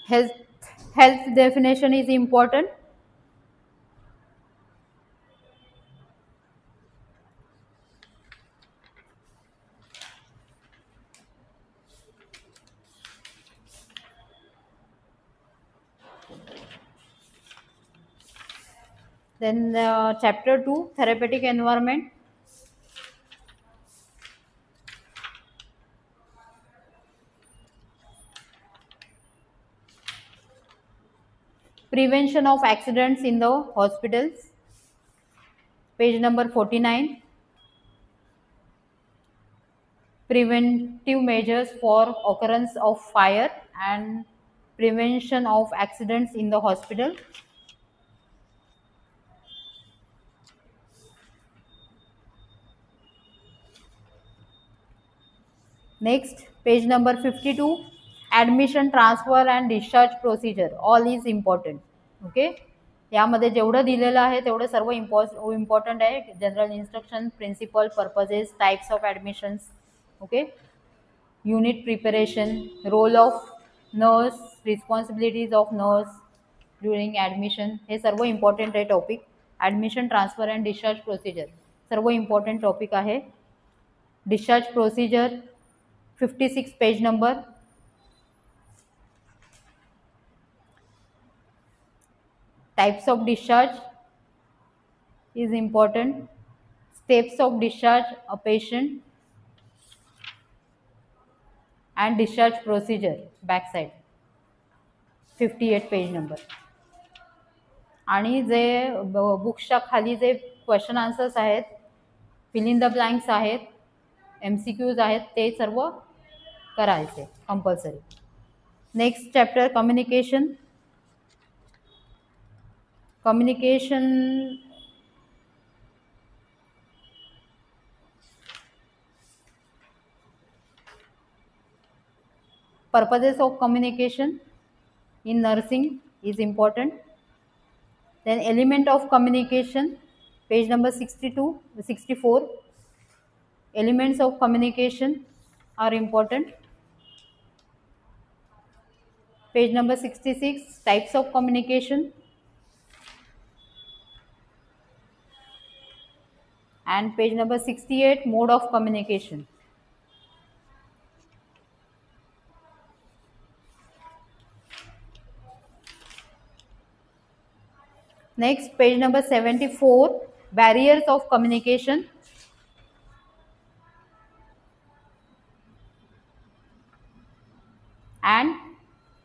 Health health definition is important. Then chapter 2, therapeutic environment. Prevention of accidents in the hospitals, page number 49. Preventive measures for occurrence of fire and prevention of accidents in the hospital. Next, page number 52, admission, transfer and discharge procedure. All is important. Okay. यामध्ये जेवढं दिलेलं आहे तेवढं सर्व important आहे. General instruction, principle, purposes, types of admissions. Okay. Unit preparation, role of nurse, responsibilities of nurse during admission, हे सर्व important आहे topic. Admission, transfer and discharge procedure सर्व इम्पॉर्टंट टॉपिक आहे. Discharge procedure 56 page number. Types of discharge is important. Steps of discharge a patient and discharge procedure backside 58 page number. आणि जे बुक्सच्या खाली जे question answers आहेत, fill in the blanks आहेत, MCQs आहेत, ते सर्व करायचे compulsory. Next chapter communication. Communication purposes of communication in nursing is important. Then element of communication, page number 62 64. Elements of communication are important. Page number 66, types of communication. And page number 68, mode of communication. Next, page number 74, barriers of communication. And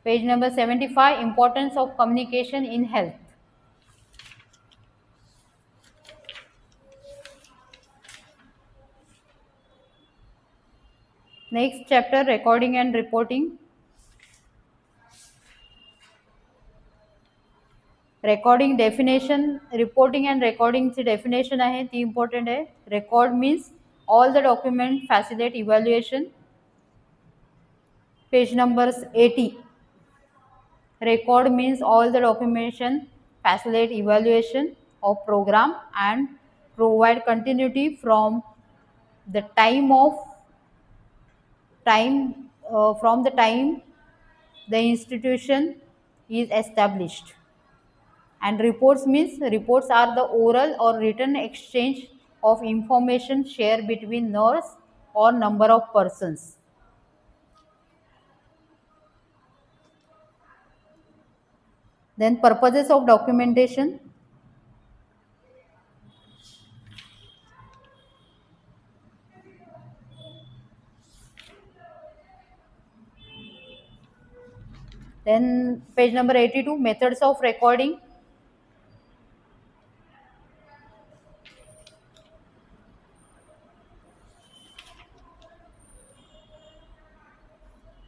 page number 75, importance of communication in health. Next chapter, recording and reporting. Recording definition, reporting and recording ची definition आहे ती important आहे. Record means all the document facilitate evaluation. Page numbers 80. Record means all the documentation facilitate evaluation of program and provide continuity from the time the institution is established. And reports means reports are the oral or written exchange of information shared between nurse or number of persons. Then purposes of documentation. Then page number 82, methods of recording.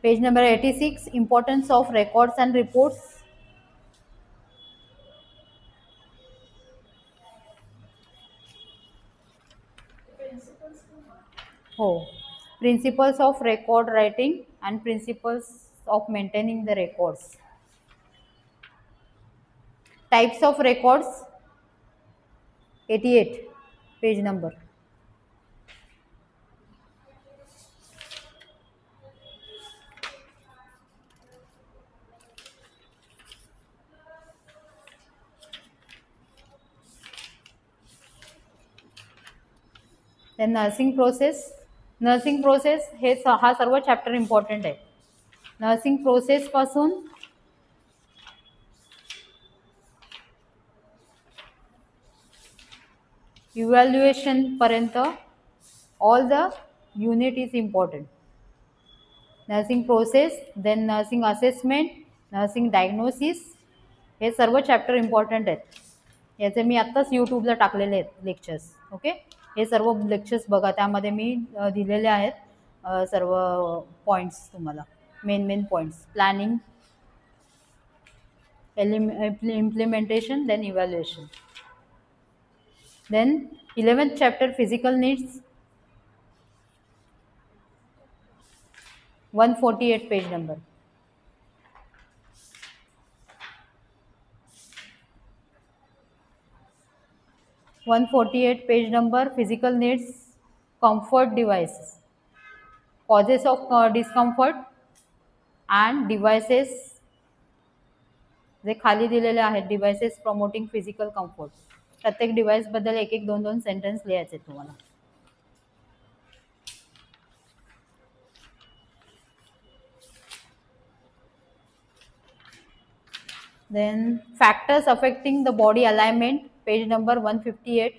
Page number 86, importance of records and reports. Oh, principles of record writing and principles of maintaining the records. Types of records, 88 page number. Then nursing process हे हा सर्व chapter important आहे. Nursing process पासून evaluation पर्यंत all the unit is important. Nursing process, then nursing assessment, nursing diagnosis, हे सर्व chapter important आहेत. याचे मी आत्ताच यूट्यूबला टाकलेले आहेत लेक्चर्स. ओके, हे सर्व लेक्चर्स बघा, त्यामध्ये मी दिलेले आहेत सर्व पॉईंट्स तुम्हाला, main points. Planning, implementation, then evaluation. Then 11th chapter physical needs, 148 page number. Page number. Physical needs, comfort devices, causes of discomfort and devices जे खाली दिलेले आहेत, डिव्हाइसेस प्रमोटिंग फिजिकल कम्फर्ट. प्रत्येक डिव्हाइस बद्दल एक एक दोन सेंटेन्स लिहायचे तुम्हाला. Then factors affecting the body alignment, page number 158.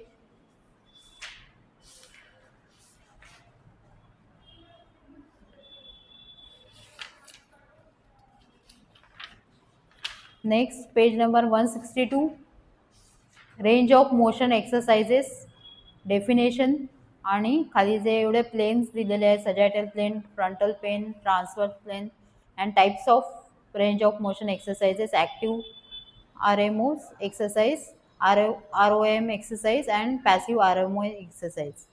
Next, page number 162, range of motion exercises, definition, आणि खाली जे एवढे प्लेन्स दिलेले आहेत, sagittal plane, frontal plane, transverse plane, and types of range of motion exercises, active RMO exercise, ROM exercise, and passive RMO exercise,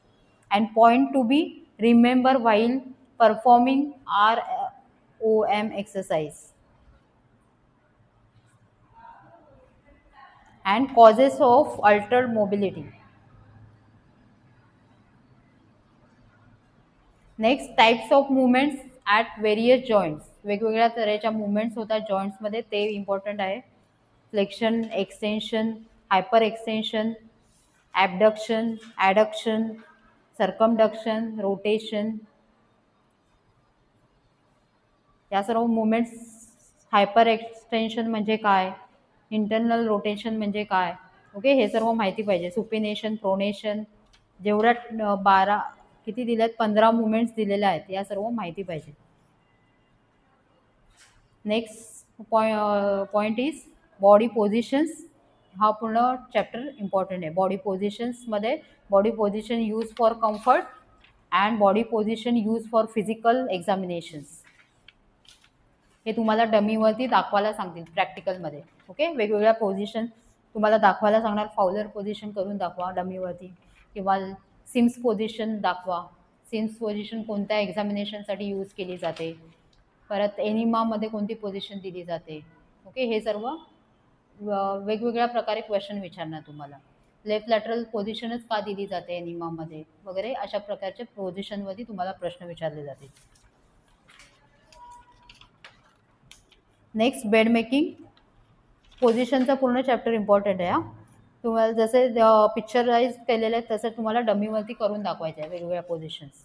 and point to be remember while performing ROM exercise, and causes of altered mobility. Next, types of movements at various joints. वेगवेगळ्या तऱ्हेच्या movements होतात जॉईंट्समध्ये, ते important आहे. Flexion, extension, hyperextension, abduction, adduction, circumduction, rotation, या सर्व movements. Hyper extension म्हणजे काय, internal rotation म्हणजे काय, ओके, हे सर्व माहिती पाहिजे. सुपिनेशन, प्रोनेशन, जेवढ्या 12 किती दिल्यात, 15 मुवमेंट्स दिलेल्या आहेत, या सर्व माहिती पाहिजे. Next point is body positions. हा पूर्ण चॅप्टर इम्पॉर्टंट आहे. बॉडी पोझिशन्समध्ये body position use for comfort and body position use for physical examinations. हे तुम्हाला डमीवरती दाखवायला सांगतील प्रॅक्टिकलमध्ये. ओके, वेगवेगळ्या पोझिशन तुम्हाला दाखवायला सांगणार. फाउलर पोझिशन करून दाखवा डमीवरती, किंवा सिम्स पोझिशन दाखवा. सिम्स पोझिशन कोणत्या एक्झामिनेशनसाठी यूज केली जाते, परत एनिमामध्ये कोणती पोझिशन दिली जाते. ओके, हे सर्व वेगवेगळ्या प्रकारे क्वेश्चन विचारणार तुम्हाला. लेफ्ट लॅटरल पोझिशनच का दिली जाते एनिमामध्ये वगैरे, अशा प्रकारच्या पोझिशनवरती तुम्हाला प्रश्न विचारले जातील. Next, bed making. पोझिशनचा पूर्ण चॅप्टर इम्पॉर्टंट आहे. तुम्हाला जसे पिक्चराइज केलेले आहेत तसं तुम्हाला डमीवरती करून दाखवायचे आहे वेगवेगळ्या पोझिशन्स.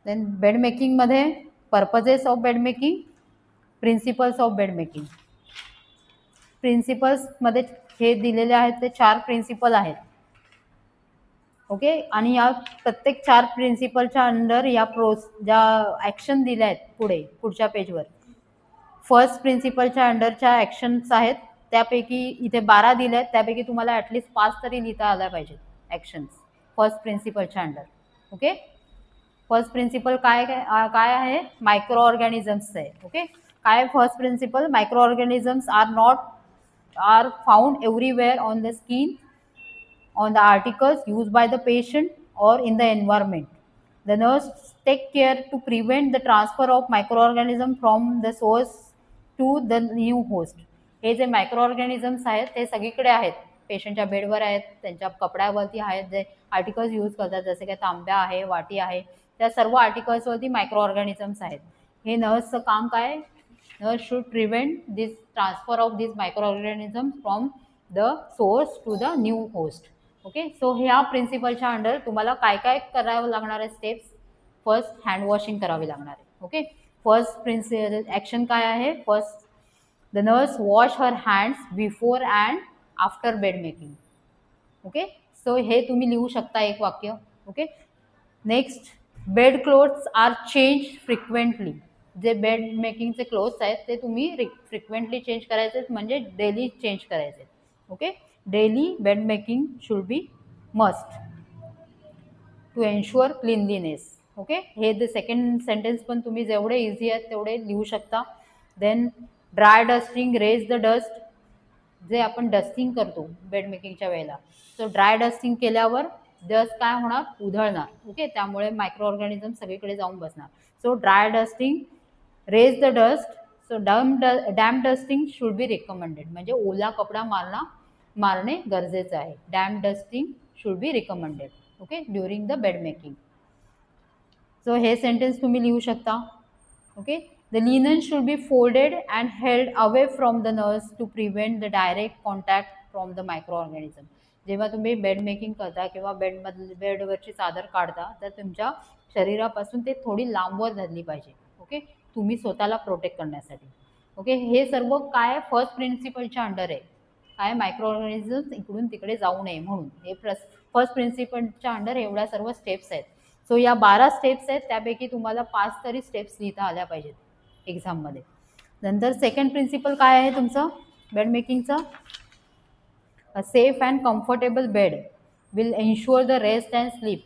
देन बेड मेकिंगमध्ये purposes of bed making, principles of bed making. प्रिन्सिपल्समध्ये हे दिलेले आहेत ते 4 प्रिन्सिपल आहेत. ओके, आणि या प्रत्येक 4 प्रिन्सिपलच्या अंडर या ज्या ॲक्शन दिल्या आहेत पुढच्या पेजवर, फर्स्ट प्रिन्सिपलच्या अंडरच्या ॲक्शन्स आहेत, त्यापैकी इथे 12 दिले आहेत, त्यापैकी तुम्हाला ॲटलिस्ट 5 तरी लिहिता आल्या पाहिजेत ॲक्शन्स फर्स्ट प्रिन्सिपलच्या अंडर. ओके, फर्स्ट प्रिन्सिपल काय आहे, मायक्रो ऑर्गॅनिझम्सचं आहे. ओके, काय first principle, microorganisms are found everywhere on the skin, on the articles used by the patient or in the environment. The nurse take care to prevent the transfer of microorganism from the source to the new host. हे जे मायक्रोऑर्गॅनिझम्स आहेत ते सगळीकडे आहेत, पेशंटच्या बेडवर आहेत, त्यांच्या कपड्यावरती आहेत, जे आर्टिकल्स यूज करतात जसे काय तांब्या आहे, वाटी आहे, त्या सर्व आर्टिकल्सवरती मायक्रोऑर्गॅनिझम्स आहेत. हे नर्सचं काम काय, nurse should prevent this transfer of this microorganisms from the source to the new host. Okay. So ह्या प्रिन्सिपलच्या अंडर तुम्हाला काय काय करावं लागणार आहे स्टेप्स. फर्स्ट हँड वॉशिंग करावी लागणार आहे. ओके. फर्स्ट ॲक्शन काय आहे. First the nurse wash her hands before and after bed making. Okay. So हे तुम्ही लिहू शकता एक वाक्य. Okay. Next bed clothes are change frequently. जे बेड मेकिंगचे क्लोथ्स आहेत ते तुम्ही फ्रिक्वेंटली चेंज करायचे, म्हणजे डेली चेंज करायचे. Okay. Daily bed making should be must to ensure cleanliness. Okay. हे द सेकंड सेंटेन्स पण तुम्ही जेवढे इझी आहेत तेवढे लिहू शकता. Then dry dusting raise the dust. जे आपण डस्टिंग करतो बेड मेकिंगच्या वेळेला, सो ड्राय डस्टिंग केल्यावर डस्ट काय होणार, उधळणार. ओके. त्यामुळे मायक्रो ऑर्गॅनिझम सगळीकडे जाऊन बसणार. So dry dusting raise the dust. So damp dusting should be recommended, म्हणजे ओला कपडा मारणे गरजेचं आहे. Damp dusting should be recommended. Okay. During the bed making. So हे सेंटेन्स तुम्ही लिहू शकता. Okay. The linen should be folded and held away from the nurse to prevent the direct contact from the micro organism. जेव्हा तुम्ही bed making करता किंवा बेडवरची चादर काढता तर तुमच्या शरीरापासून ते थोडी लांबवर धरली पाहिजे. ओके. तुम्ही स्वतःला प्रोटेक्ट करण्यासाठी. ओके. हे सर्व काय फर्स्ट प्रिन्सिपलच्या अंडर आहे. काय मायक्रो ऑर्गॅनिझम्स इकडून तिकडे जाऊ नये म्हणून हे फर्स्ट प्रिन्सिपलच्या अंडर एवढ्या सर्व स्टेप्स आहेत. सो या 12 स्टेप्स आहेत, त्यापैकी तुम्हाला 5 तरी स्टेप्स लिहिता आल्या पाहिजेत एक्झाममध्ये. नंतर सेकंड प्रिन्सिपल काय आहे तुमचं बेड मेकिंगचं. A safe and comfortable bed will ensure the rest and sleep.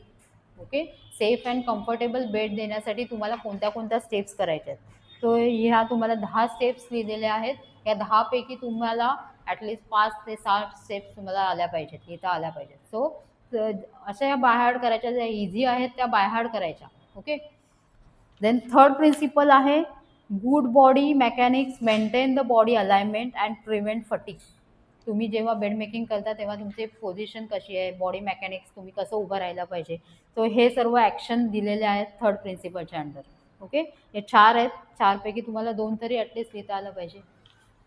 Okay. Safe and comfortable bed देण्यासाठी तुम्हाला कोणत्या स्टेप्स करायच्या आहेत. सो ह्या तुम्हाला 10 स्टेप्स लिहिलेल्या आहेत. या 10 पैकी तुम्हाला ॲटलिस्ट 5 ते 7 स्टेप्स तुम्हाला आल्या पाहिजेत, लिहिता आल्या पाहिजेत. सो अशा या बायहार्ड करायच्या, ज्या इझी आहेत त्या बायहार्ड करायच्या. ओके. देन थर्ड प्रिन्सिपल आहे good body mechanics maintain the body alignment and prevent fatigue. तुम्ही जेव्हा बेड मेकिंग करता तेव्हा तुमची पोझिशन कशी आहे, बॉडी मेकॅनिक्स तुम्ही कसं उभं राहायला पाहिजे. सो हे सर्व ॲक्शन दिलेले आहेत थर्ड प्रिन्सिपलच्या अंडर. ओके. हे 4 आहेत. 4 पैकी तुम्हाला 2 तरी ॲटलिस्ट लिहिता आलं पाहिजे.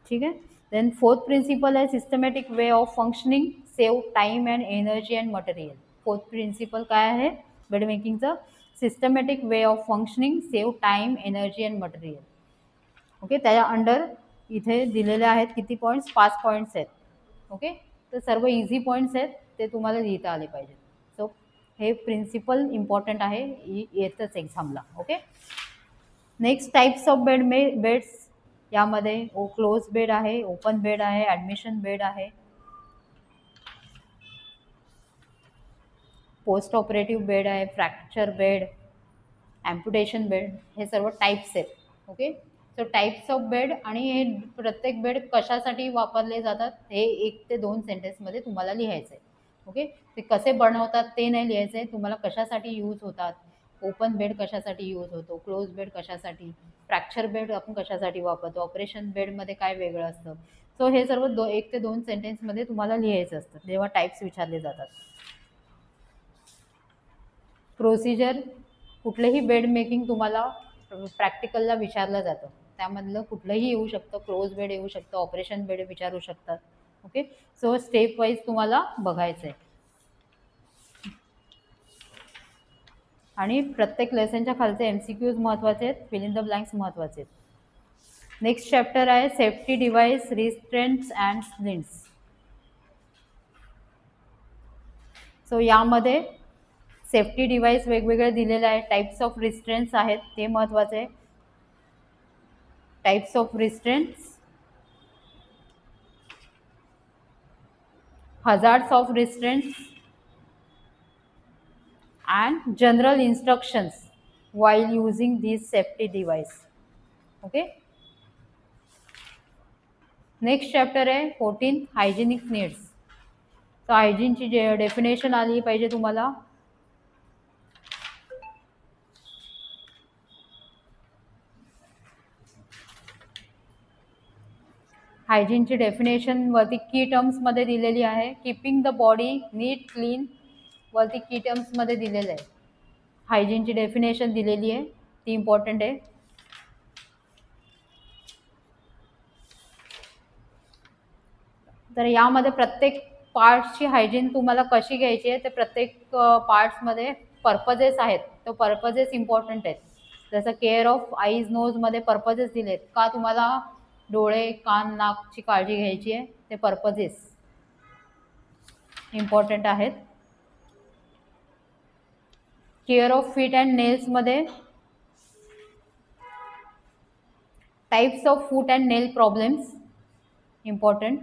ठीक आहे. देन फोर्थ प्रिन्सिपल आहे systematic way of functioning save time and energy and material. Fourth principle काय आहे बेड मेकिंगचं. Systematic way of functioning save time energy and material. Okay. त्याच्या अंडर इथे दिलेले आहेत किती पॉईंट्स, 5 पॉईंट्स आहेत. ओके. तर सर्व इझी पॉईंट्स आहेत, ते तुम्हाला लिहिता आले पाहिजेत. सो हे प्रिन्सिपल इम्पॉर्टंट आहे येतच एक्झामला. Okay. Next types of beds यामध्ये क्लोज बेड आहे, ओपन बेड आहे, ॲडमिशन बेड आहे, पोस्ट ऑपरेटिव्ह बेड आहे, फ्रॅक्चर बेड, ॲम्प्युटेशन बेड, हे सर्व टाईप्स आहेत. Okay. So types of bed आणि हे प्रत्येक बेड कशासाठी वापरले जातात हे 1 ते 2 सेंटेन्समध्ये तुम्हाला लिहायचं आहे. ओके. ते कसे बनवतात ते नाही लिहायचं आहे, तुम्हाला कशासाठी यूज होतात, ओपन बेड कशासाठी यूज होतो, क्लोज बेड कशासाठी, फ्रॅक्चर बेड आपण कशासाठी वापरतो, ऑपरेशन बेडमध्ये काय वेगळं असतं. सो हे सर्व 1 ते 2 सेंटेन्समध्ये तुम्हाला लिहायचं असतं जेव्हा टाईप्स विचारले जातात. प्रोसिजर कुठलेही बेड मेकिंग तुम्हाला प्रॅक्टिकलला विचारलं जातं, त्यामधलं कुठलंही येऊ शकतं. क्लोज बेड येऊ शकतं, ऑपरेशन बेड विचारू शकतात. ओके. सो स्टेप वाईज तुम्हाला बघायचं आहे आणि प्रत्येक लेसनच्या खालचे MCQs महत्त्वाचे आहेत, फिल इन द ब्लँक्स महत्त्वाचे आहेत. नेक्स्ट चॅप्टर आहे safety device restraints and splints. So यामध्ये सेफ्टी डिव्हाइस वेगवेगळे दिलेले आहे. टाईप्स ऑफ रिस्ट्रेंट्स आहेत ते महत्त्वाचे आहे. Types of restraints, hazards of restraints and general instructions while using these safety device. Okay. Next chapter आहे 14 हायजिनिक नीड्स. तर हायजीनची डेफिनेशन आली पाहिजे तुम्हाला. हायजीनची डेफिनेशन वरती की टर्म्समध्ये दिलेली आहे. Keeping the body neat clean वरती की टर्म्समध्ये दिलेलं आहे. हायजीनची डेफिनेशन दिलेली आहे, ती इम्पॉर्टंट आहे. तर यामध्ये प्रत्येक पार्ट्सची हायजीन तुम्हाला कशी घ्यायची आहे ते प्रत्येक पार्ट्समध्ये पर्पजेस आहेत. तो पर्पजेस इम्पॉर्टंट आहेत. जसं केअर ऑफ आईज नोजमध्ये पर्पजेस दिलेत का तुम्हाला डोळे कान नाकची काळजी घ्यायची आहे ते पर्पजेस इम्पॉर्टंट आहेत. केअर ऑफ फीट अँड नेल्समध्ये types of foot and nail problems important.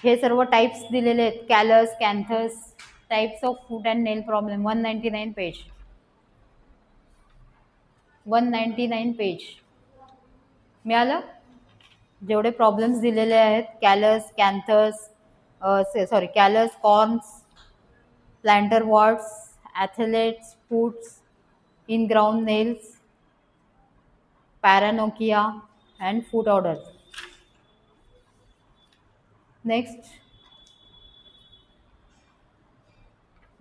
हे सर्व टाइप्स दिलेले आहेत. Callus canthus types of foot and nail problem 199 page 199 page मिळालं. जेवढे प्रॉब्लेम्स दिलेले आहेत callus canthus callus corns plantar warts athlete's foots ingrown nails paronychia and foot orders. Next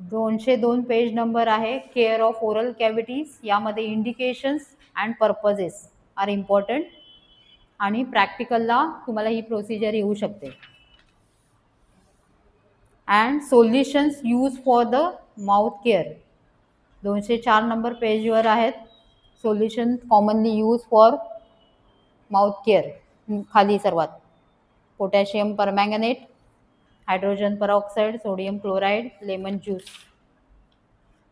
202 page number आहे. Care of oral cavities. यामध्ये indications and purposes R important आणि प्रॅक्टिकलला तुम्हाला ही प्रोसिजर येऊ शकते. And solutions use for the mouth care 204 number पेजवर आहेत. Solution commonly use for mouth care खाली सर्वात potassium permanganate hydrogen peroxide sodium chloride lemon juice.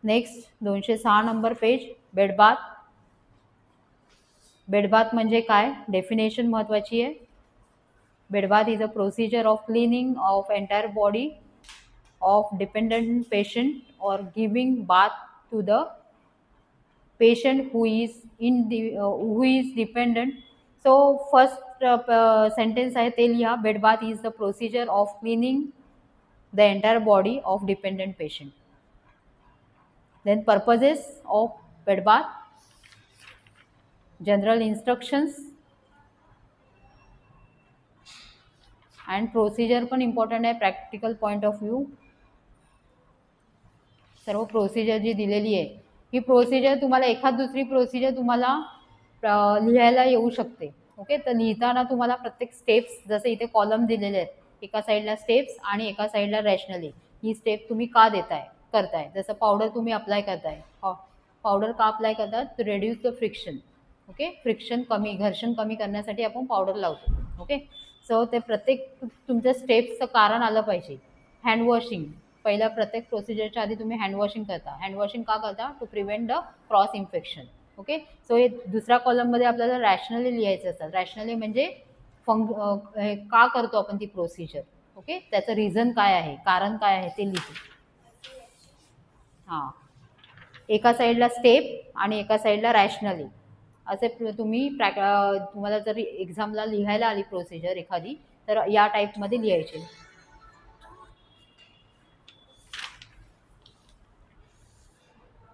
Next 206 number page bed bath. Bed bath म्हणजे काय डेफिनेशन महत्त्वाची आहे. Bed bath is a procedure of cleaning of entire body of dependent patient और giving bath to the patient who is dependent. So first sentence आहे ते लिहा. Bed bath is the procedure of cleaning the entire body of dependent patient. Then purposes of bed bath general instructions and procedure पण important आहे practical point of view. सर्व procedure जी दिलेली आहे ही procedure तुम्हाला एखाद दुसरी प्रोसिजर तुम्हाला लिहायला येऊ शकते. ओके. तर लिहिताना तुम्हाला प्रत्येक स्टेप्स जसे इथे कॉलम दिलेले आहेत एका साईडला स्टेप्स आणि एका साईडला रॅशनली ही स्टेप तुम्ही का करताय. जसं पावडर तुम्ही अप्लाय करताय. पावडर का अप्लाय करतात to reduce the friction. Okay. Friction घर्षण कमी करण्यासाठी आपण पावडर लावतो. ओके. सो ते प्रत्येक तुमच्या स्टेप्सचं कारण आलं पाहिजे. हँडवॉशिंग पहिल्या प्रत्येक प्रोसिजरच्या आधी तुम्ही हँडवॉशिंग करता. हँडवॉशिंग का करता to prevent the cross infection. Okay. So हे दुसऱ्या कॉलममध्ये आपल्याला रॅशनली लिहायचं असतं. रॅशनली म्हणजे का करतो आपण ती प्रोसिजर. ओके. त्याचं रिझन काय आहे कारण काय आहे ते लिहितो. हां एका साईडला स्टेप आणि एका साईडला रॅशनली असे तुम्ही तुम्हाला जर एक्झामला लिहायला आली प्रोसिजर एखादी तर या टाईपमध्ये लिहायची.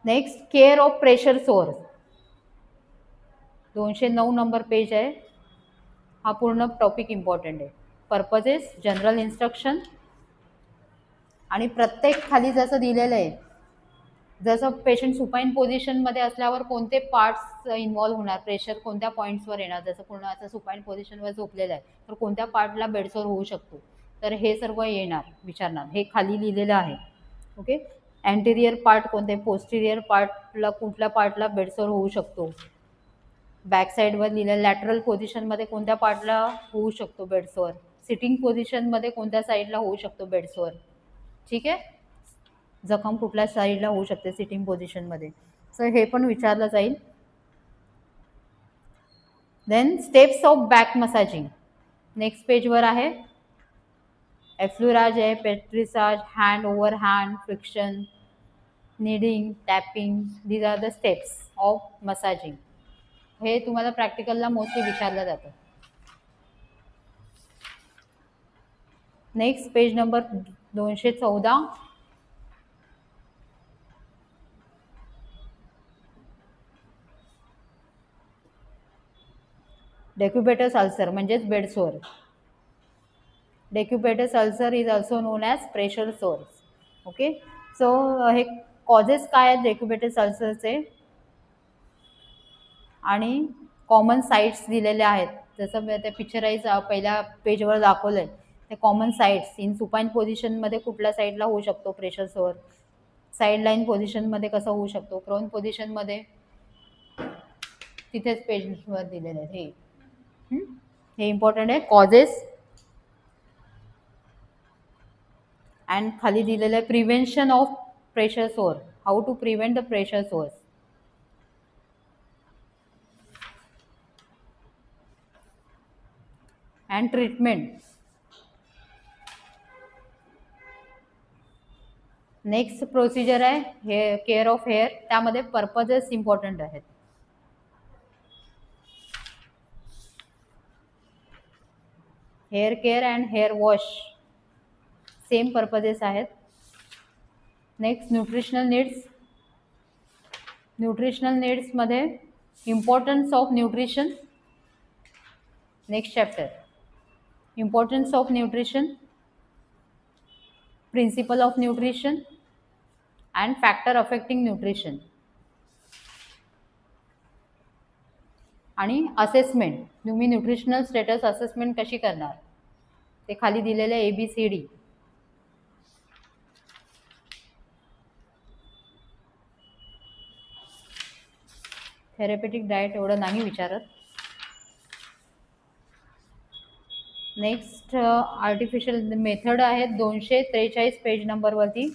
Next care of pressure sore 209 number page आहे. हा पूर्ण टॉपिक इम्पॉर्टंट आहे. पर्पजेस जनरल इन्स्ट्रक्शन आणि प्रत्येक खाली जसं दिलेलं आहे जसं पेशंट सुपाईन पोझिशनमध्ये असल्यावर कोणते पार्ट्स इन्व्हॉल्व्ह होणार प्रेशर कोणत्या पॉईंट्सवर येणार. जसं पूर्ण असं सुपाईन पोझिशनवर झोपलेलं आहे तर कोणत्या पार्टला बेडसोर होऊ शकतो तर हे सर्व विचारणार. हे खाली लिहिलेलं आहे. ओके. अँटेरियर पार्ट कोणते पोस्टिरियर पार्टला कुठल्या पार्टला बेडसोर होऊ शकतो. बॅक साईडवर लिहिलेलं लॅटरल पोझिशनमध्ये कोणत्या पार्टला होऊ शकतो बेडसोर. सिटिंग पोझिशनमध्ये कोणत्या साईडला होऊ शकतो बेडसोर. ठीक आहे. जखम कुठल्या साईडला होऊ शकते सिटिंग पोझिशनमध्ये. सो हे पण विचारलं जाईल. Then steps of back massaging next पेजवर आहे. एफ्लुराज आहे petrissage hand over hand friction kneading tapping these are the steps of massaging. हे तुम्हाला प्रॅक्टिकलला मोस्टली विचारलं जातं. Next page number 214 decubitus ulcer म्हणजेच bedsore. Decubitus ulcer is also known as pressure sores. Okay. So हे causes काय आहेत डेक्युबेटस अल्सरचे आणि कॉमन साईट्स दिलेल्या आहेत, जसं ते पिक्चराइज पहिल्या पेजवर दाखवलं आहे. ते कॉमन साईट्स इन सुपाईन पोझिशनमध्ये कुठल्या साईडला होऊ शकतो प्रेशर सोअर, साईड लाईन पोझिशनमध्ये कसं होऊ शकतो, प्रोन पोझिशनमध्ये तिथेच पेजवर दिलेले आहेत. हे इम्पॉर्टंट आहे. कॉजेस अँड खाली दिलेलं आहे prevention of pressure sore, how to prevent the pressure sores. And treatment. Next procedure आहे हे केअर ऑफ हेअर, त्यामध्ये पर्पजेस इम्पॉर्टंट आहेत. Hair care and hair wash same purposes आहेत. Next nutritional needs. न्यूट्रिशनल नीड्समध्ये importance of nutrition. Next chapter importance of nutrition, principle of nutrition and factor affecting nutrition. आणि assessment, तुम्ही nutritional status assessment कशी करणार ते खाली दिलेलं आहे ABCD. थेरपेटिक डाएट एवढं नाही विचारत. नेक्स्ट आर्टिफिशियल मेथड आहेत 243 पेज नंबरवरती.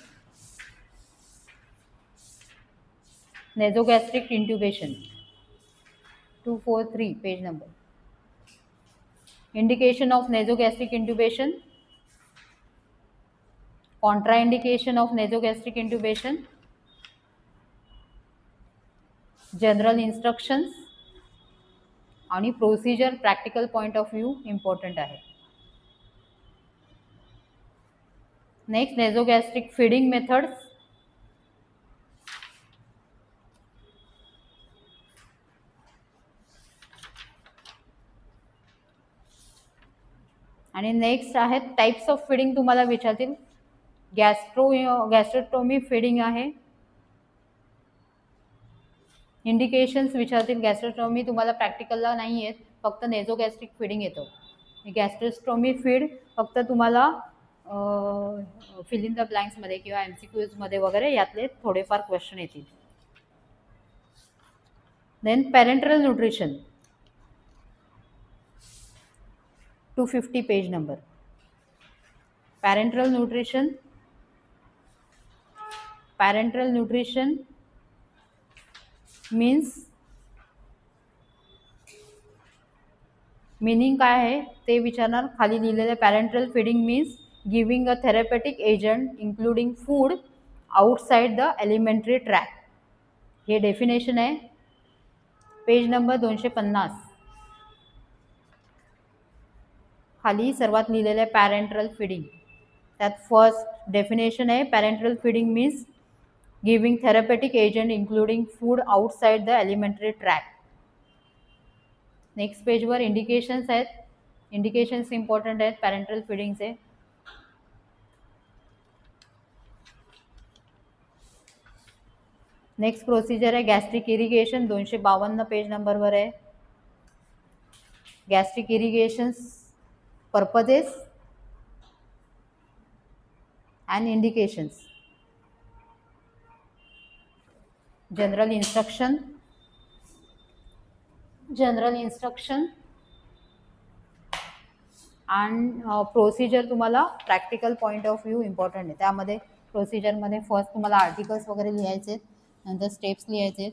Nasogastric intubation 243 page number. Indication of nasogastric intubation, contraindication of nasogastric intubation, general instructions आणि procedure practical point of view important आहे. Next nasogastric feeding methods. आणि नेक्स्ट आहेत types of feeding तुम्हाला विचारतील. गॅस्ट्रोटोमी feeding आहे. Indications विचारतील. गॅस्ट्रोटोमी तुम्हाला प्रॅक्टिकलला नाही आहेत, फक्त नेझोगॅस्ट्रिक फीडिंग येतं. गॅस्ट्रोस्टोमी फीड फक्त तुम्हाला फिल इन द ब्लँक्समध्ये किंवा MCQजमध्ये वगैरे यातले थोडेफार क्वेश्चन येतील. Then parenteral nutrition 250 page number. Parenteral nutrition. Parenteral nutrition means, meaning काय आहे ते विचारणार. खाली लिहिलेलं parenteral feeding means giving a therapeutic agent including food outside the elementary tract. हे डेफिनेशन आहे पेज नंबर 250. खाली सर्वात लिहिलेलं आहे पॅरेंटल फीडिंग. त्यात फर्स्ट डेफिनेशन आहे parenteral feeding means giving therapeutic agent including food outside the elementary tract. Next पेजवर indications आहेत. इंडिकेशन्स इम्पॉर्टंट आहेत पॅरेंटल फीडिंगचे. नेक्स्ट प्रोसिजर आहे गॅस्ट्रिक इरिगेशन 252 पेज नंबरवर आहे. Gastric irrigations purposes and indications. General instruction. General instruction and procedure तुम्हाला practical point of view important आहे. त्यामध्ये प्रोसिजरमध्ये फर्स्ट तुम्हाला आर्टिकल्स वगैरे लिहायचे, नंतर स्टेप्स लिहायचे.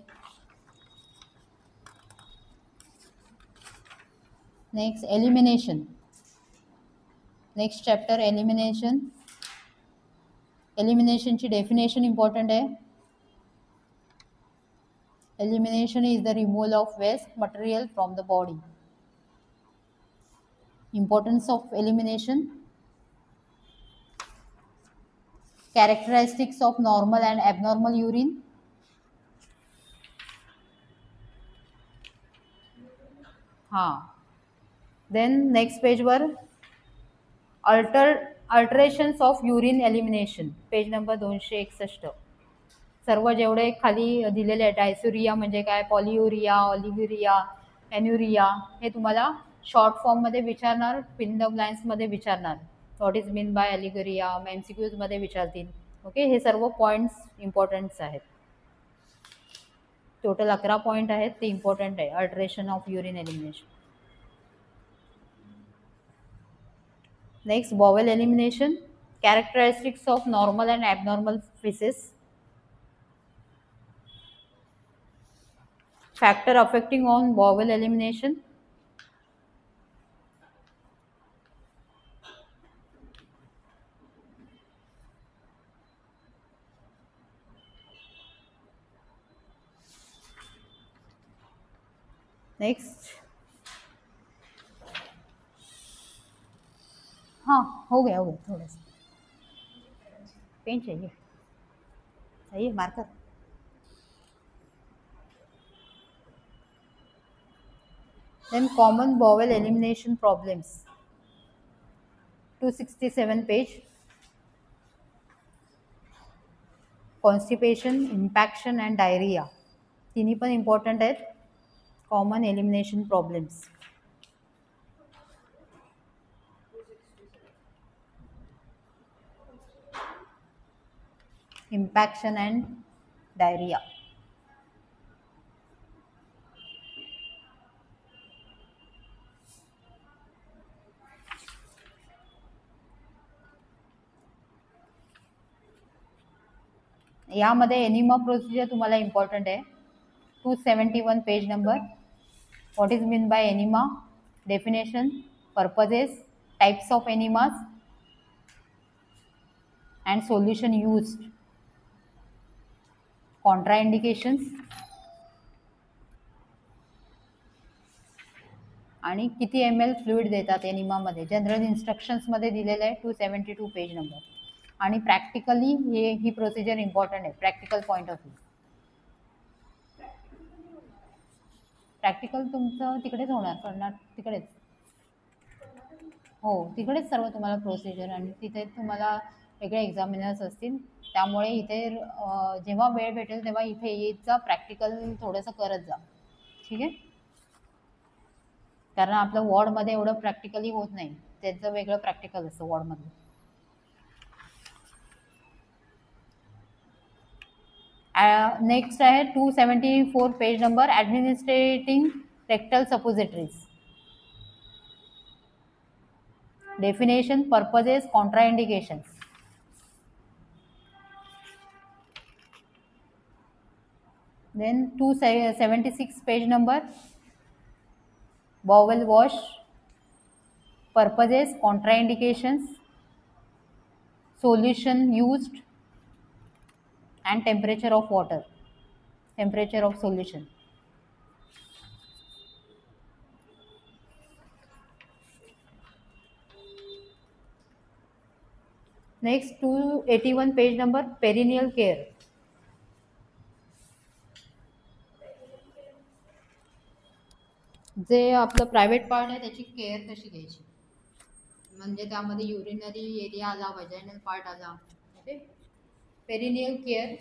Next elimination. Next chapter elimination. एलिमिनेशनची डेफिनेशन इम्पॉर्टंट आहे. Elimination is the removal of waste material from the body. Importance of elimination. Characteristics of normal and abnormal urine. Then next page वर alterations of urine elimination. Page number 261. सर्व जेवढे खाली दिलेले आहेत, डायसुरिया म्हणजे काय, पॉलियुरिया, ऑलिव्युरिया, एन्युरिया हे तुम्हाला शॉर्ट फॉर्ममध्ये विचारणार, फिल इन द ब्लँक्समध्ये विचारणार. व्हॉट इज मीन बाय ॲलिगरिया MCQमध्ये विचारतील. ओके, हे सर्व पॉईंट्स इम्पॉर्टंट्स आहेत. टोटल 11 पॉईंट आहेत, ते इम्पॉर्टंट आहे. Alteration of urine elimination. Next, bowel elimination. Characteristics of normal and abnormal faeces. Factor affecting on bowel elimination. Next. हाँ, हो गया थोड़ा सा. पेन चाहिए? चाहिए marker? Then common bowel elimination problems. 267 page. Constipation, impaction and diarrhea. तिन्ही पण important आहेत. Common elimination problems. Impaction and diarrhea. यामध्ये एनिमा प्रोसिजर तुम्हाला इम्पॉर्टंट आहे. 271 page number. What is mean by enema, definition, purposes, types of enemas and solution used, contraindications आणि किती ml fluid देतात एनिमामध्ये. General इन्स्ट्रक्शन्समध्ये दिलेलं आहे. 272 पेज नंबर. आणि प्रॅक्टिकली ही procedure important आहे practical point of view. Practical तुमचं तिकडेच होणार, करणार तिकडेच. हो, तिकडेच सर्व तुम्हाला प्रोसिजर, आणि तिथे तुम्हाला वेगळे एक्झामिनर्स असतील. त्यामुळे इथे जेव्हा वेळ भेटेल तेव्हा इथे येत जा, प्रॅक्टिकल थोडंसं करत जा. ठीक आहे, कारण आपलं वॉर्डमध्ये एवढं प्रॅक्टिकली होत नाही, त्याचं वेगळं प्रॅक्टिकल असतं वॉर्डमध्ये. नेक्स्ट आहे 274 page number. Administering rectal suppositories. Definition, purposes, contraindications. Then 276 page number. Bowel wash, purposes, contraindications, solution used and temperature of water, temperature of solution. Next, 281 page number, perineal care. जे आपलं private part आहे त्याची care कशी घ्यायची, म्हणजे त्यामध्ये urinary area आला, vaginal part आला. Okay, perineal care.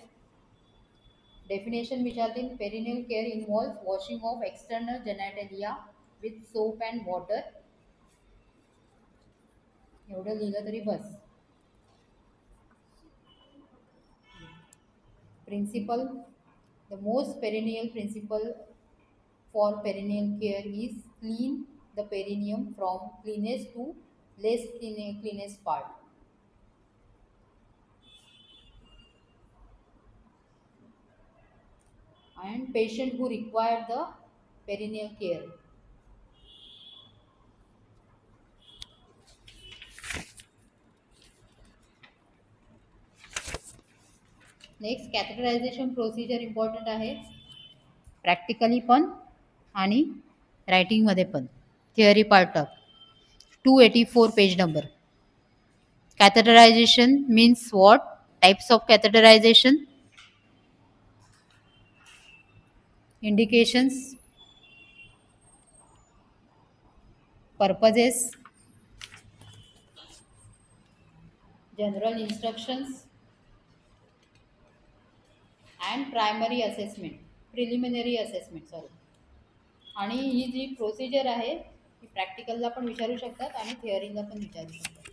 डेफिनेशन विचारतील. Perineal care involve washing of external genitalia with soap and water. एवढं लिहिलं तरी बस. Principle, the most perineal principle for perineal care is clean the perineum from cleanest to less cleanest part. And patient who require the perineal care. Next, catheterization procedure important आहे प्रॅक्टिकली पण आणि रायटिंगमध्ये पण. Theory part of 284 page number. Catheterization means what, types of catheterization, indications, purposes, general instructions and primary assessment, preliminary assessment, sorry, आणि ही जी procedure आहे ती प्रॅक्टिकलला पण विचारू शकतात आणि थिअरीला पण विचारू शकतात.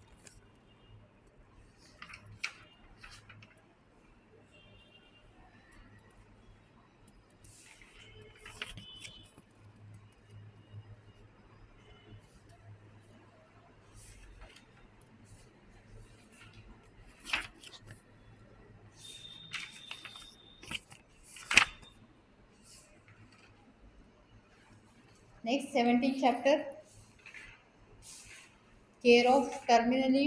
Next 17th chapter, care of terminally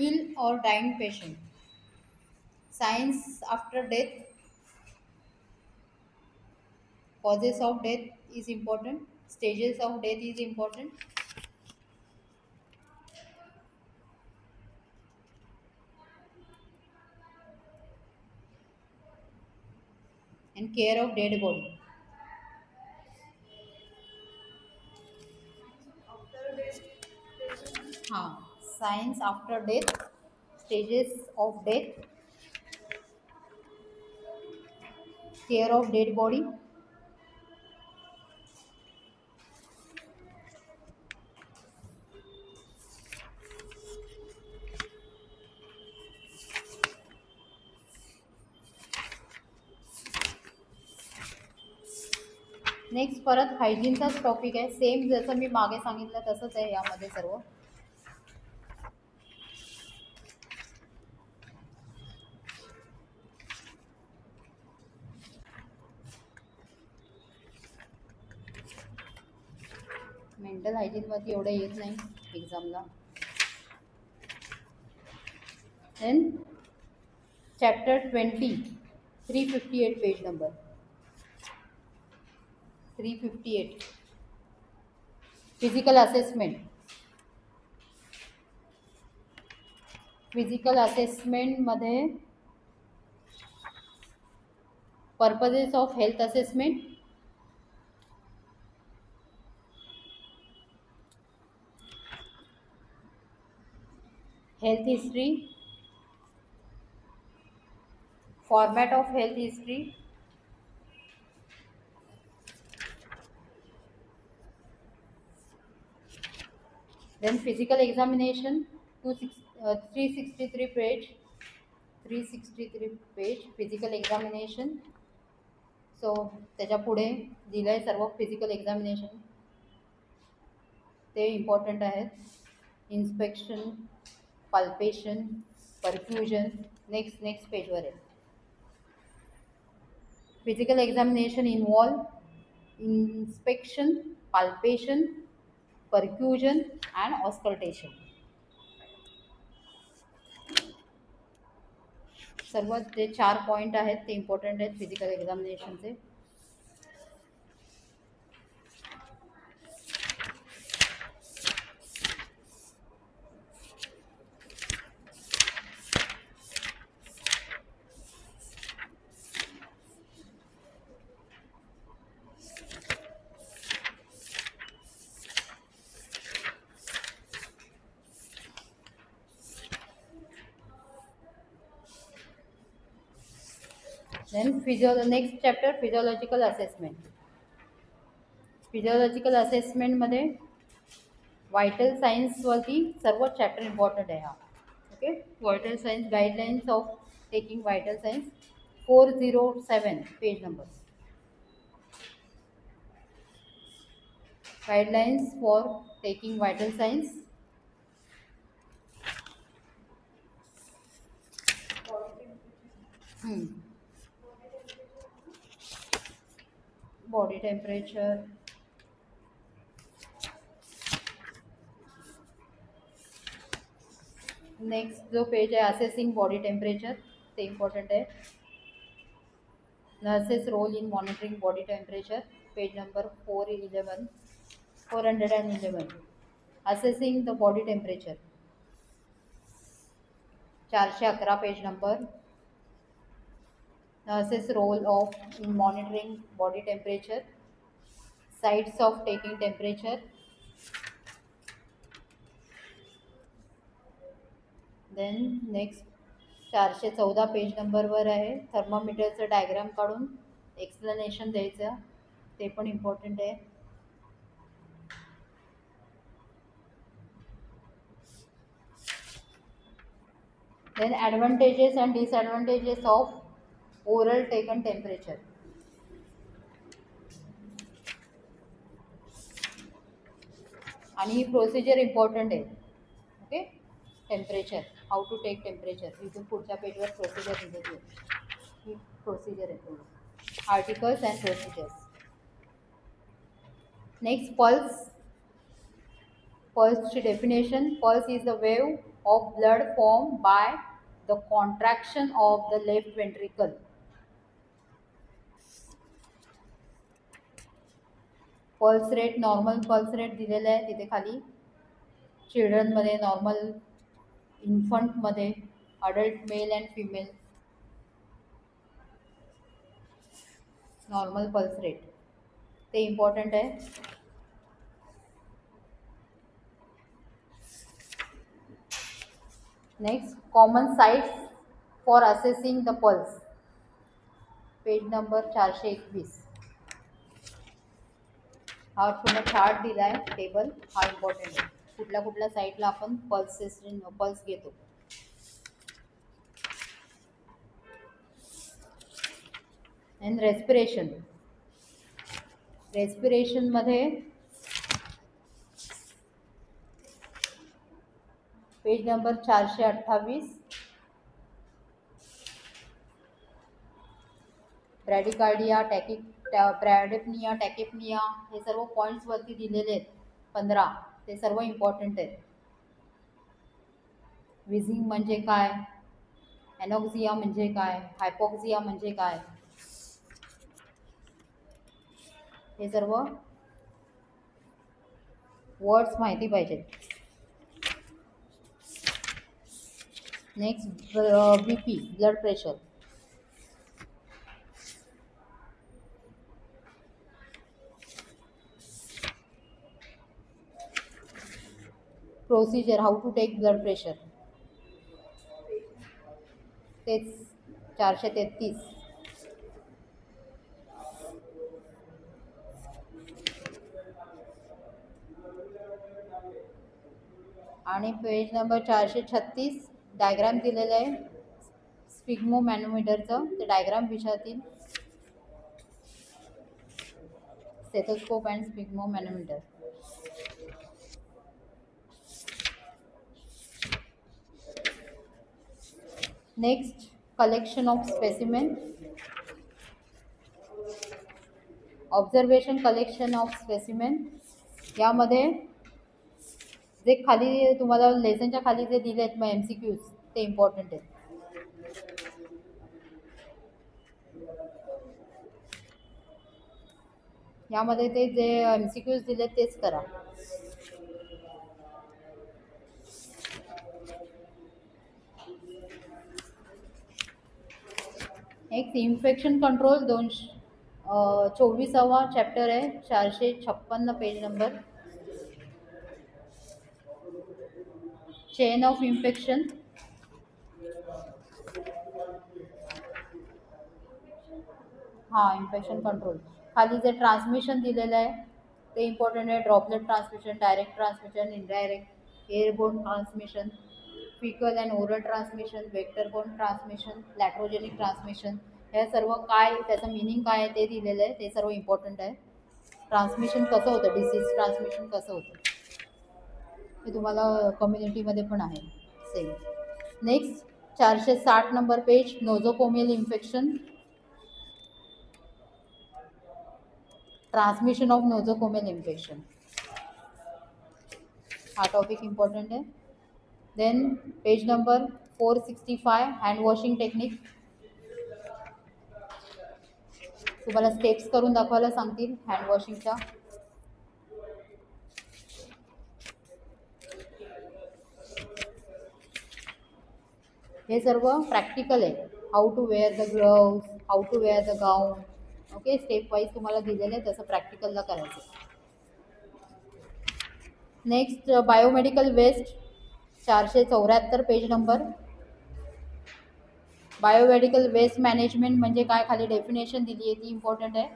ill or dying patient. Science after death, causes of death is important, stages of death is important, and care of dead body. हाँ, science after death, stages of death, care of dead body. Next परत हायजीनचाच topic आहे, same जसं मी मागे सांगितलं तसंच आहे यामध्ये सर्व. मेंटल हायजीनमध्ये एवढं येत नाही एक्झामला. Then chapter 20, 358 page number 358, physical assessment. Physical असेसमेंटमध्ये purposes of health assessment, health history, format of health history, then physical examination 363 page, 363 page physical examination. So त्याच्या पुढे दिलं आहे सर्व फिजिकल एक्झामिनेशन, ते इम्पॉर्टंट आहेत. Inspection, palpation, perfusion. नेक्स्ट पेजवर आहे. Physical examination involve inspection, palpation, perfusion and auscultation. सर्व जे 4 पॉईंट आहेत ते इम्पॉर्टंट आहेत physical एक्झामिनेशनचे. Then next chapter, physiological assessment. Physiological असेसमेंटमध्ये व्हायटल सायन्सवरती सर्व चॅप्टर इम्पॉर्टंट आहे हा. Okay, vital signs, guidelines of taking vital signs 407 page number. Guidelines for taking vital signs. Body temperature, next जो पेज आहे असेसिंग बॉडी टेम्परेचर, ते important आहे. Nurses role in monitoring body temperature, page number 411. Assessing the body temperature 411 page number. Nurses role of in monitoring body temperature, sites of taking temperature. Then next 414 page नंबरवर आहे थर्मोमीटरचं diagram काढून explanation द्यायचं, ते पण important आहे. Then advantages and disadvantages of oral taken temperature. आणि ही procedure important आहे. Okay, temperature, how to take temperature, इथून पुढच्या पेजवर प्रोसिजर दिलेली आहे. ही प्रोसिजर आहे पूर्ण, articles and procedures. Next pulse. पल्सची definition. Pulse is the wave of blood form by the contraction of the left ventricle. Pulse rate, normal pulse rate दिलेलं आहे तिथे खाली. चिल्ड्रनमध्ये नॉर्मल, इन्फंटमध्ये, adult male and female, normal pulse rate ते important आहे. Next, common sites for assessing the pulse. Page number 421. हा पूर्ण चार्ट दिला आहे, टेबल. हा इम्पॉर्टंट आहे. कुठल्या कुठल्या साईटला आपण पल्स घेतो. And respiration. रेस्पिरेशनमध्ये page number 428. Bradycardia, bradypnoea, tachypnoea हे सर्व पॉईंट्स वरती दिलेले आहेत 15. ते सर्व इम्पॉर्टंट आहेत. विझिंग म्हणजे काय, एनॉक्झिया म्हणजे काय, हायपॉक्झिया म्हणजे काय, हे सर्व वर्ड्स माहिती पाहिजेत. Next, BP, blood pressure. Procedure, how to take blood pressure. तेच 433. आणि पेज नंबर 436 डायग्राम दिलेलं आहे स्पिग्मो मॅनोमीटरचं. ते डायग्राम विचारतील. Stethoscope and sphygmomanometer. Next, collection of specimen. Observation, collection of specimen. यामध्ये जे खाली तुम्हाला लेसनच्या खाली जे दिले आहेत मग MCQs ते इम्पॉर्टंट आहेत. यामध्ये ते जे MCQs दिले तेच करा. एक इन्फेक्शन कंट्रोल 24वा चॅप्टर आहे, 456 page number. Chain of infection. हां, इन्फेक्शन कंट्रोल. खाली जे ट्रान्समिशन दिलेलं आहे ते इम्पॉर्टंट आहे. Droplet transmission, direct transmission, indirect, airborne transmission, faecal and oral transmission, vectorborne transmission, iatrogenic transmission. हे सर्व काय, त्याचं मिनिंग काय आहे ते दिलेलं आहे. ते सर्व इम्पॉर्टंट आहे. ट्रान्समिशन कसं होतं, डिसीज ट्रान्समिशन कसं होतं हे तुम्हाला कम्युनिटीमध्ये पण आहे same. Next, 460 number page, nosocomial infection. Transmission of nosocomial infection हा टॉपिक इम्पॉर्टंट आहे. Then page number 465, hand washing technique. तुम्हाला स्टेप्स करून दाखवायला सांगतील हँड वॉशिंगच्या. हे सर्व प्रॅक्टिकल आहे. How to wear the gloves, how to wear the gown. Okay, step wise तुम्हाला दिलेलं आहे, तसं प्रॅक्टिकलला करायचं. Next, biomedical waste, 474 page number. Biomedical waste management म्हणजे काय, खाली डेफिनेशन दिली आहे ती इम्पॉर्टंट आहे.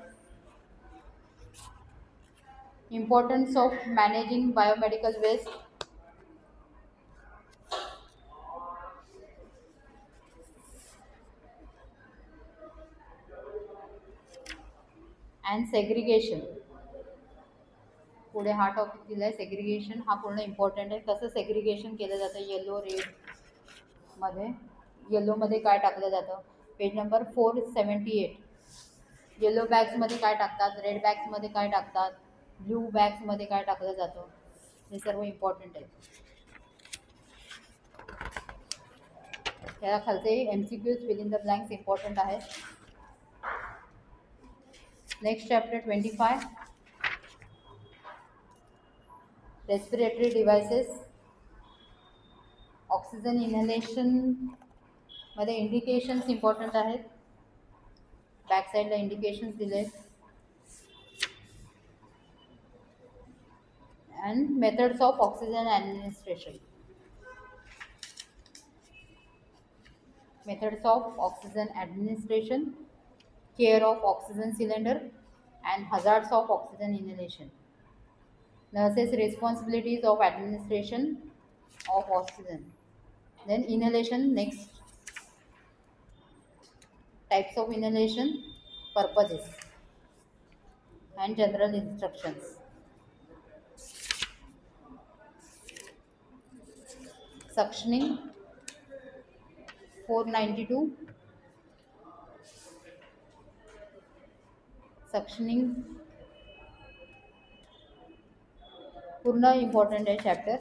Importance of managing biomedical waste. And segregation. पुढे हा टॉपिक दिला आहे सेग्रिगेशन, हा पूर्ण इम्पॉर्टंट आहे. कसं सेग्रिगेशन केलं जातं येलो रेडमध्ये. येलोमध्ये काय टाकलं जातं, पेज नंबर 478. येलो बॅग्समध्ये काय टाकतात, रेड बॅग्समध्ये काय टाकतात, ब्लू बॅग्समध्ये काय टाकलं जातं, हे सर्व इम्पॉर्टंट आहे. त्याला खालचे MCQs fill in the blanks important आहेत. Next chapter 25, respiratory devices. Oxygen inhalation मध्ये इंडिकेशन्स इम्पॉर्टंट आहेत. बॅक साईडला इंडिकेशन्स दिले. And methods of oxygen administration. Methods of oxygen administration, care of oxygen cylinder and hazards of oxygen inhalation. Nurses' responsibilities of administration of oxygen. Then inhalation next. Types of inhalation, purposes and general instructions. Suctioning 492. Suctioning पूर्ण important आहे chapter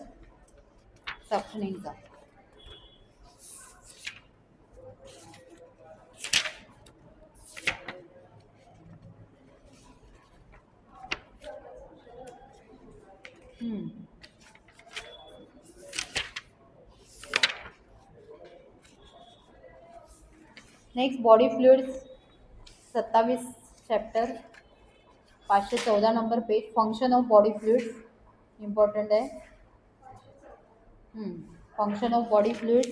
सक्शनिंगचा. Next body fluids 27 chapter 514 number page. Function of body fluids important आहे. Function of body fluids.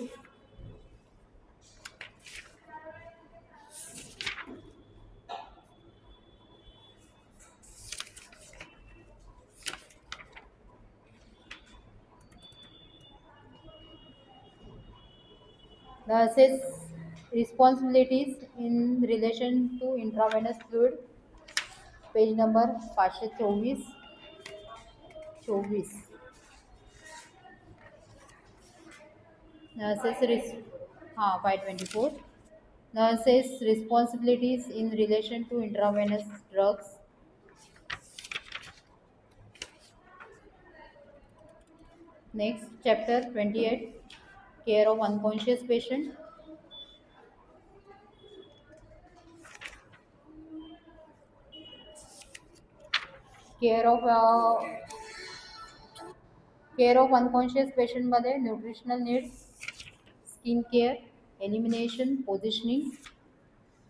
Nurses' responsibilities in relation to intravenous fluid, page number 524. Nurses 524. Nurses' responsibilities in relation to intravenous drugs. Next chapter 28, care of unconscious patient. Care of unconscious patient मध्ये nutritional needs, skin care, elimination, positioning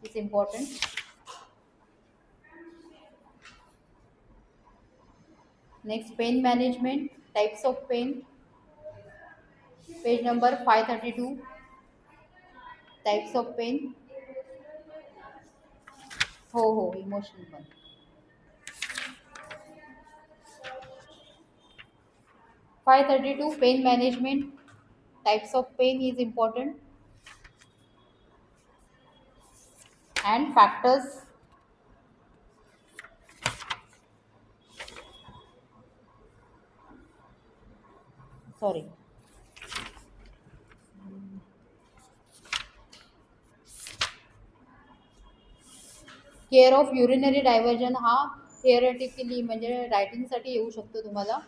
is important. Next pain management, types of pain, page number 532. Types of pain. हो emotion पण. Five 32 pain management, types of pain is important and factors. Sorry. Care of urinary diversion हा theoretically म्हणजे रायटिंगसाठी येऊ शकतो तुम्हाला.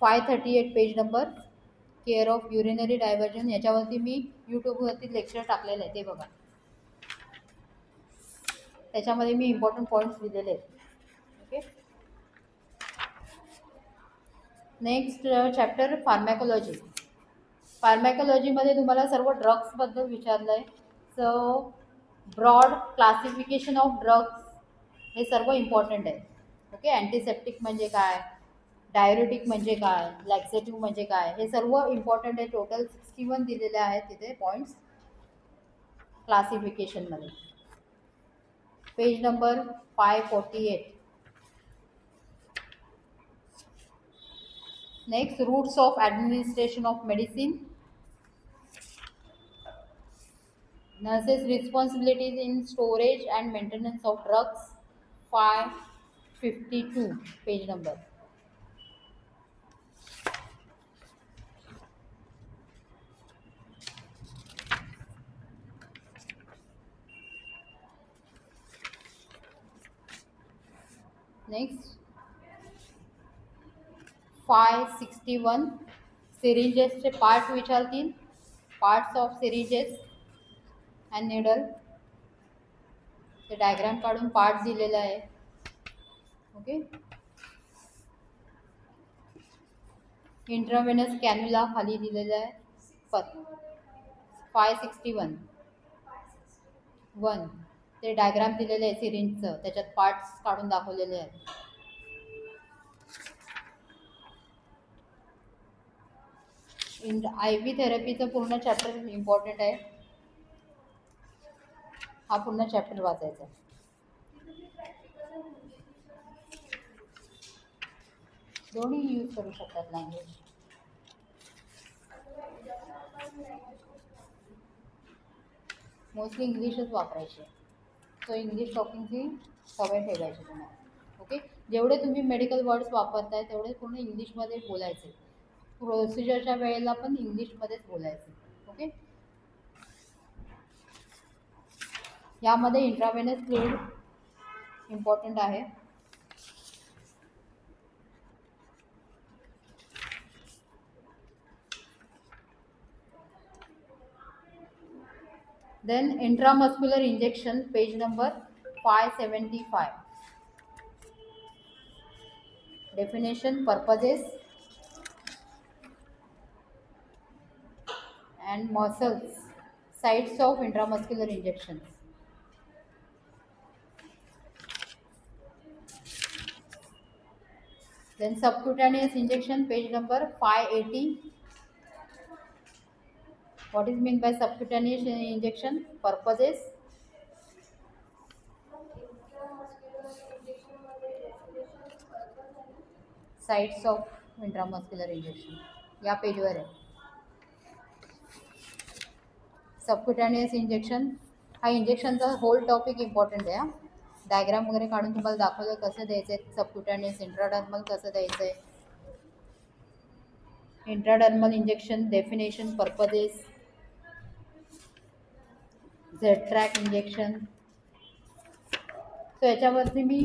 538 page number. Care of urinary diversion याच्यावरती मी यूट्यूबवरती लेक्चर टाकलेलं आहे, ते बघा. त्याच्यामध्ये मी इम्पॉर्टंट पॉईंट्स दिलेले आहेत. ओके. Next chapter pharmacology. फार्मॅकोलॉजीमध्ये तुम्हाला सर्व ड्रग्सबद्दल विचारलं आहे. So broad classification of drugs हे सर्व इम्पॉर्टंट आहे. ओके. अँटीसेप्टिक म्हणजे काय, डायरेटिक म्हणजे काय, लॅक्सेटिव्ह म्हणजे काय, हे सर्व इम्पॉर्टंट आहे. टोटल 61 दिलेले आहेत तिथे पॉईंट्स क्लासिफिकेशनमध्ये. Page number 548. Next routes of administration of medicine. Nurses' responsibilities in storage and maintenance of drugs, 552 page number. Next, 561 syringes चे पार्ट विचारतील. Parts of syringes and needle. ते डायग्राम काढून पार्ट दिलेला आहे. ओके. इंट्रावेनस कॅन्युला खाली दिलेला आहे. 561 1 ते डायग्राम दिलेले आहे सिरिंजचं, त्याच्यात पार्ट्स काढून दाखवलेले आहेत. IV थेरपीचं पूर्ण चॅप्टर इम्पॉर्टंट आहे. हा पूर्ण चॅप्टर वाचायचा. दोन्ही यूज करू शकतात लँग्वेज. मोस्टली इंग्लिशच वापरायचे. सो इंग्लिश टॉकिंगची सवय ठेवायची तुम्हाला. ओके. जेवढे तुम्ही मेडिकल वर्ड्स वापरताय तेवढे पूर्ण इंग्लिशमध्ये बोलायचे. प्रोसिजरच्या वेळेला पण इंग्लिशमध्येच बोलायचे. ओके. यामध्ये इंट्रावेनस फ्लुइड इम्पॉर्टंट आहे. Then intramuscular injection, page number 575. Definition, purposes and muscles, sites of intramuscular injections. Then subcutaneous injection, page number 580. What is meant by subcutaneous injection? Purposes. Sites of intramuscular injection. या पेजवर आहे. सबक्युटॅनियस injection हा इंजेक्शनचा hole topic important आहे. Diagram वगैरे काढून तुम्हाला दाखवलं कसं द्यायचं आहे. सबक्युटॅनियस, इंट्राडर्मल कसं द्यायचं आहे. Intradermal injection definition, purposes, Z track injection. So याच्यावरती मी